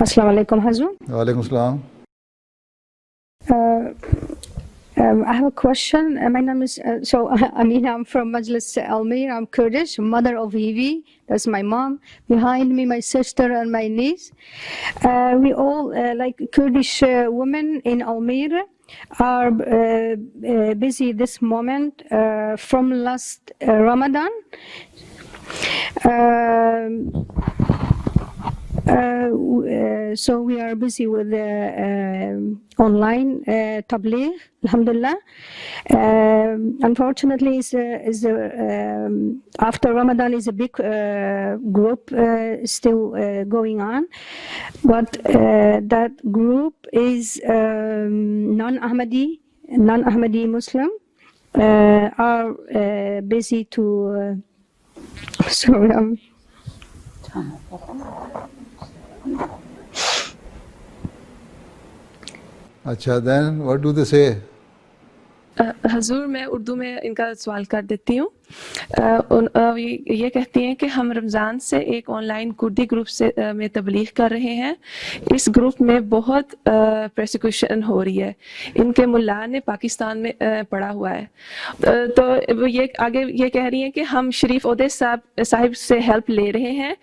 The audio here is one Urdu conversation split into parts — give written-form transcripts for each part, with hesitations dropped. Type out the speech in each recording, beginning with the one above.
السلام علیکم حضور. وعلیکم السلام. I have a question. My name is Amina. I'm from Majlis Almir. I'm Kurdish, mother of Hivi. That's my mom. Behind me, my sister and my niece. We all, like Kurdish women in Almir, are busy this moment from last Ramadan. So we are busy with online tabligh, alhamdulillah. Unfortunately, after Ramadan is a big group still going on, but that group is non-Ahmadi Muslim are busy to sorry. اچھا دین واٹ ڈو دے سے؟ حضور میں اردو میں ان کا سوال کر دیتی ہوں. یہ کہتی ہیں کہ ہم رمضان سے ایک آن لائن کردی گروپ سے میں تبلیغ کر رہے ہیں. اس گروپ میں بہت پرسیکیوشن ہو رہی ہے. ان کے ملا نے پاکستان میں پڑھا ہوا ہے. تو یہ آگے یہ کہہ رہی ہیں کہ ہم شریف عہدے صاحب سے ہیلپ لے رہے ہیں.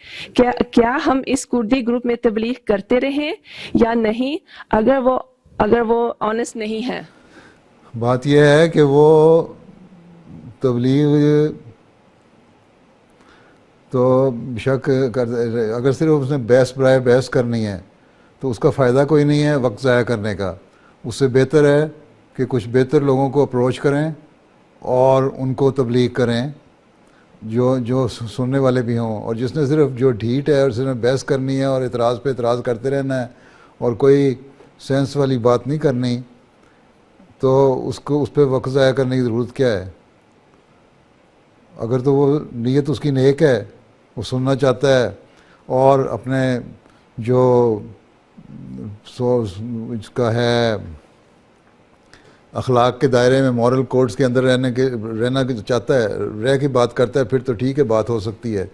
کیا ہم اس کردی گروپ میں تبلیغ کرتے رہیں یا نہیں اگر وہ آنیسٹ نہیں ہے؟ بات یہ ہے کہ وہ تبلیغ تو شک اگر صرف اس نے بحث برائے بحث کرنی ہے تو اس کا فائدہ کوئی نہیں ہے وقت ضائع کرنے کا. اس سے بہتر ہے کہ کچھ بہتر لوگوں کو اپروچ کریں اور ان کو تبلیغ کریں جو سننے والے بھی ہوں. اور جس نے صرف جو ڈھیٹ ہے اور جس نے بحث کرنی ہے اور اعتراض پہ اعتراض کرتے رہنا ہے اور کوئی سینس والی بات نہیں کرنی تو اس پہ وقت ضائع کرنے کی ضرورت کیا ہے؟ اگر تو وہ نیت اس کی نیک ہے, وہ سننا چاہتا ہے اور اپنے جو اس کا ہے اخلاق کے دائرے میں مورل کوڈز کے اندر رہنا چاہتا ہے, رہ کے بات کرتا ہے, پھر تو ٹھیک ہے, بات ہو سکتی ہے.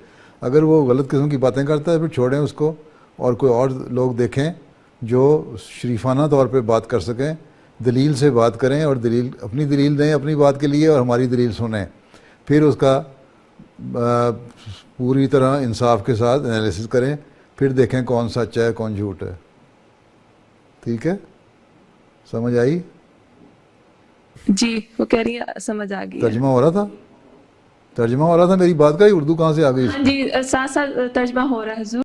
اگر وہ غلط قسم کی باتیں کرتا ہے پھر چھوڑیں اس کو اور کوئی اور لوگ دیکھیں جو شریفانہ طور پہ بات کر سکیں, دلیل سے بات کریں اور اپنی دلیل دیں اپنی بات کے لیے اور ہماری دلیل سنیں. پھر اس کا پوری طرح انصاف کے ساتھ انالیسس کریں, پھر دیکھیں کون سچ ہے کون جھوٹ ہے. ٹھیک ہے, سمجھ آئی؟ جی وہ کہہ رہی ہیں سمجھ آ گئی. ترجمہ ہو رہا تھا میری بات کا, ہی اردو کہاں سے آ گئی؟ جی ساتھ ساتھ ترجمہ ہو رہا ہے حضور.